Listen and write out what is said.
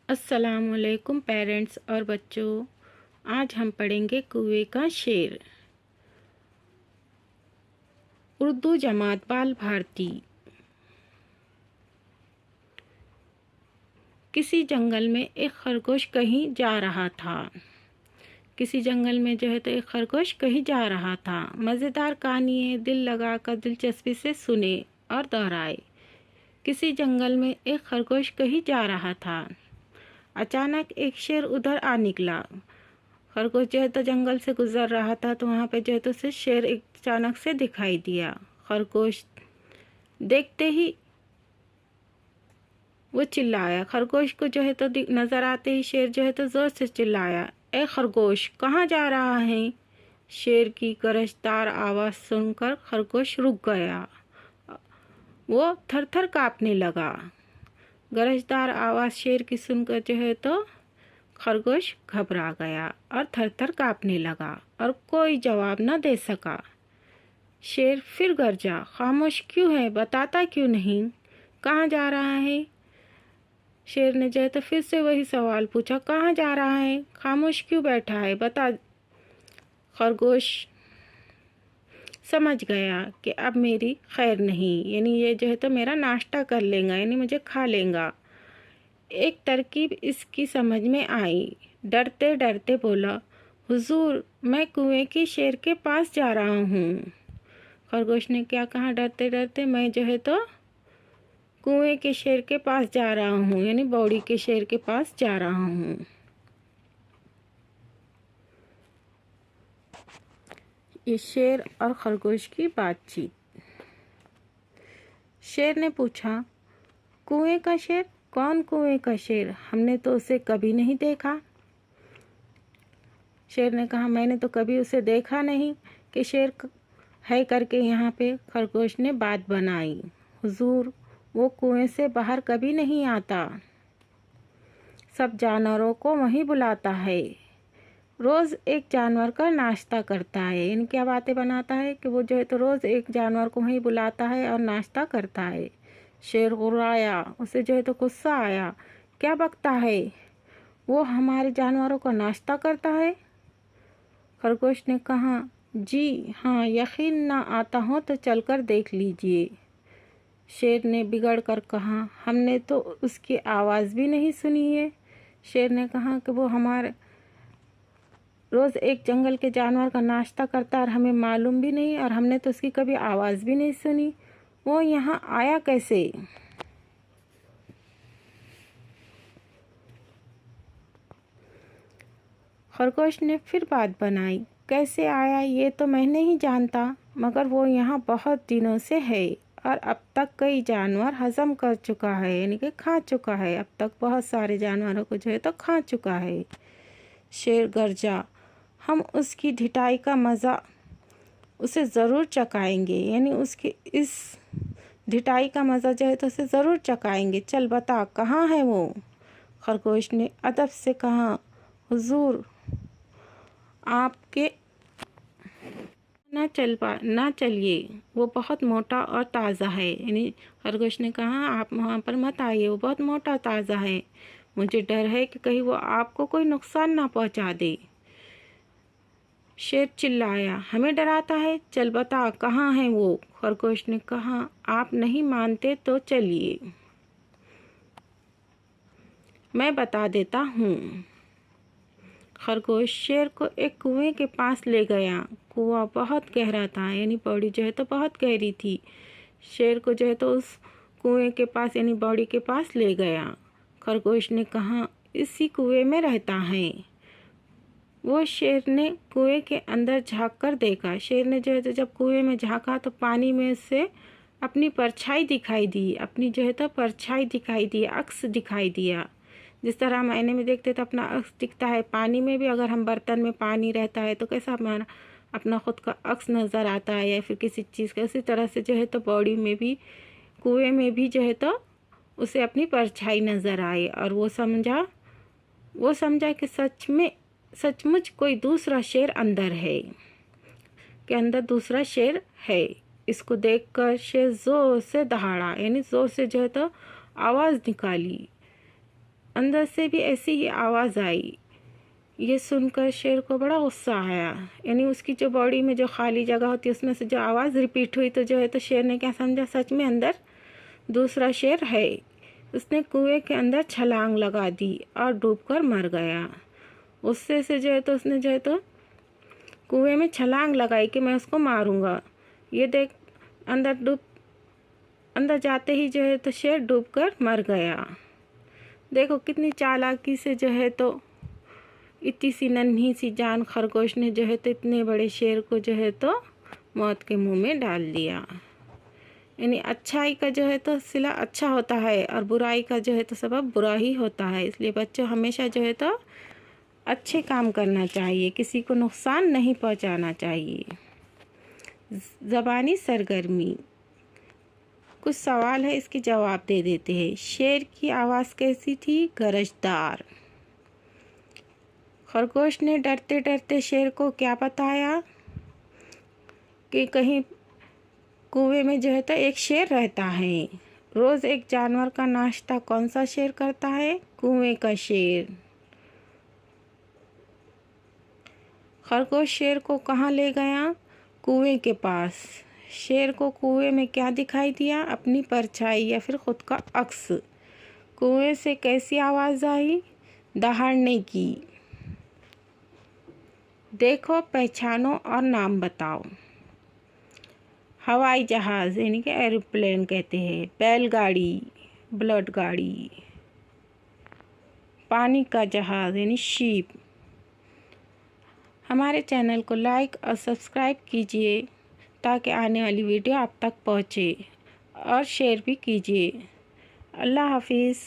अस्सलामुअलैकुम पेरेंट्स और बच्चों। आज हम पढ़ेंगे कुएं का शेर। उर्दू जमात बाल भारती। किसी जंगल में एक खरगोश कहीं जा रहा था। किसी जंगल में जो है तो एक खरगोश कहीं जा रहा था। मज़ेदार कहानी है, दिल लगाकर दिलचस्पी से सुने और दोहराए। किसी जंगल में एक खरगोश कहीं जा रहा था। अचानक एक शेर उधर आ निकला। खरगोश जो है तो जंगल से गुजर रहा था, तो वहाँ पे जो है तो उसे शेर एक अचानक से दिखाई दिया। खरगोश देखते ही वो चिल्लाया। खरगोश को जो है तो नजर आते ही शेर जो है तो जोर से चिल्लाया, ए खरगोश, कहाँ जा रहा है? शेर की गरजदार आवाज़ सुनकर खरगोश रुक गया। वो थर थर काँपने लगा। गरजदार आवाज़ शेर की सुनकर जो है तो खरगोश घबरा गया और थर थर काँपने लगा और कोई जवाब न दे सका। शेर फिर गरजा, खामोश क्यों है? बताता क्यों नहीं? कहाँ जा रहा है? शेर ने जो है तो फिर से वही सवाल पूछा, कहाँ जा रहा है? खामोश क्यों बैठा है? बता। खरगोश समझ गया कि अब मेरी खैर नहीं, यानी ये जो है तो मेरा नाश्ता कर लेगा, यानी मुझे खा लेगा। एक तरकीब इसकी समझ में आई। डरते डरते बोला, हुजूर, मैं कुएं की शेर के पास जा रहा हूँ। खरगोश ने क्या कहा डरते डरते? मैं जो है तो कुएं के शेर के पास जा रहा हूँ, यानी बौड़ी के शेर के पास जा रहा हूँ। ये शेर और खरगोश की बातचीत। शेर ने पूछा, कुएं का शेर? कौन कुएं का शेर? हमने तो उसे कभी नहीं देखा। शेर ने कहा, मैंने तो कभी उसे देखा नहीं कि शेर है करके यहाँ पे। खरगोश ने बात बनाई, हुजूर, वो कुएं से बाहर कभी नहीं आता। सब जानवरों को वहीं बुलाता है। रोज़ एक जानवर का नाश्ता करता है। इन क्या बातें बनाता है कि वो जो है तो रोज़ एक जानवर को वहीं बुलाता है और नाश्ता करता है। शेर गुर्राया, उसे जो है तो गुस्सा आया। क्या बकता है? वो हमारे जानवरों का नाश्ता करता है? खरगोश ने कहा, जी हाँ, यकीन ना आता हो तो चलकर देख लीजिए। शेर ने बिगड़ कर कहा, हमने तो उसकी आवाज़ भी नहीं सुनी है। शेर ने कहा कि वो हमारे रोज़ एक जंगल के जानवर का नाश्ता करता और हमें मालूम भी नहीं, और हमने तो उसकी कभी आवाज़ भी नहीं सुनी। वो यहाँ आया कैसे? खरगोश ने फिर बात बनाई, कैसे आया ये तो मैं नहीं जानता, मगर वो यहाँ बहुत दिनों से है और अब तक कई जानवर हजम कर चुका है, यानी कि खा चुका है। अब तक बहुत सारे जानवरों को जो है तो खा चुका है। शेर गरजा, हम उसकी ढिठाई का मज़ा उसे ज़रूर चखाएंगे, यानी उसकी इस ढिठाई का मज़ा जो है तो उसे ज़रूर चखाएंगे। चल बता, कहाँ है वो? खरगोश ने अदब से कहा, हुजूर, आपके ना चलिए, वो बहुत मोटा और ताज़ा है। यानी खरगोश ने कहा, आप वहाँ पर मत आइए, वो बहुत मोटा ताज़ा है। मुझे डर है कि कहीं वो आपको कोई नुकसान ना पहुँचा दे। शेर चिल्लाया, हमें डराता है? चल बता, कहाँ है वो? खरगोश ने कहा, आप नहीं मानते तो चलिए, मैं बता देता हूँ। खरगोश शेर को एक कुएं के पास ले गया। कुआं बहुत गहरा था, यानी पौड़ी जो है तो बहुत गहरी थी। शेर को जो है तो उस कुएं के पास, यानी बौड़ी के पास ले गया। खरगोश ने कहा, इसी कुएं में रहता है। वो शेर ने कुएं के अंदर झांक कर देखा। शेर ने जो है तो जब कुएं में झांका तो पानी में से अपनी परछाई दिखाई दी, अपनी जो है तो परछाई दिखाई दी, अक्स दिखाई दिया। जिस तरह हम आईने में देखते तो अपना अक्स दिखता है, पानी में भी अगर हम बर्तन में पानी रहता है तो कैसा हमारा अपना खुद का अक्स नज़र आता है, या फिर किसी चीज़ का। उसी तरह से जो है तो बॉडी में भी, कुएं में भी जो है तो उसे अपनी परछाई नज़र आई, और वो समझा कि सचमुच कोई दूसरा शेर अंदर है, के अंदर दूसरा शेर है। इसको देखकर शेर जोर से दहाड़ा, यानी जोर से जो है तो आवाज़ निकाली। अंदर से भी ऐसी ही आवाज़ आई। ये सुनकर शेर को बड़ा गुस्सा आया, यानी उसकी जो बॉडी में जो खाली जगह होती है उसमें से जो आवाज़ रिपीट हुई, तो जो है तो शेर ने क्या समझा, सच में अंदर दूसरा शेर है। उसने कुएं के अंदर छलांग लगा दी और डूबकर मर गया। उससे से जो है तो उसने जो है तो कुएं में छलांग लगाई कि मैं उसको मारूंगा। ये देख अंदर जाते ही जो है तो शेर डूबकर मर गया। देखो कितनी चालाकी से जो है तो इतनी सी नन्ही सी जान खरगोश ने जो है तो इतने बड़े शेर को जो है तो मौत के मुंह में डाल दिया। यानी अच्छाई का जो है तो सिला अच्छा होता है और बुराई का जो है तो सबब बुरा ही होता है। इसलिए बच्चों हमेशा जो है तो अच्छे काम करना चाहिए, किसी को नुकसान नहीं पहुंचाना चाहिए। ज़बानी सरगर्मी, कुछ सवाल है इसके जवाब दे देते हैं। शेर की आवाज़ कैसी थी? गरजदार। खरगोश ने डरते डरते शेर को क्या बताया कि कहीं कुएं में जो है तो एक शेर रहता है। रोज़ एक जानवर का नाश्ता कौन सा शेर करता है? कुएं का शेर। खरगोश शेर को कहाँ ले गया? कुएं के पास। शेर को कुएं में क्या दिखाई दिया? अपनी परछाई या फिर खुद का अक्स। कुएं से कैसी आवाज़ आई? दहाड़ने की। देखो, पहचानो और नाम बताओ। हवाई जहाज़ यानी कि एरोप्लेन कहते हैं। बैलगाड़ी, ब्लड गाड़ी। पानी का जहाज़ यानी शिप। हमारे चैनल को लाइक और सब्सक्राइब कीजिए ताकि आने वाली वीडियो आप तक पहुँचे, और शेयर भी कीजिए। अल्लाह हाफिज़।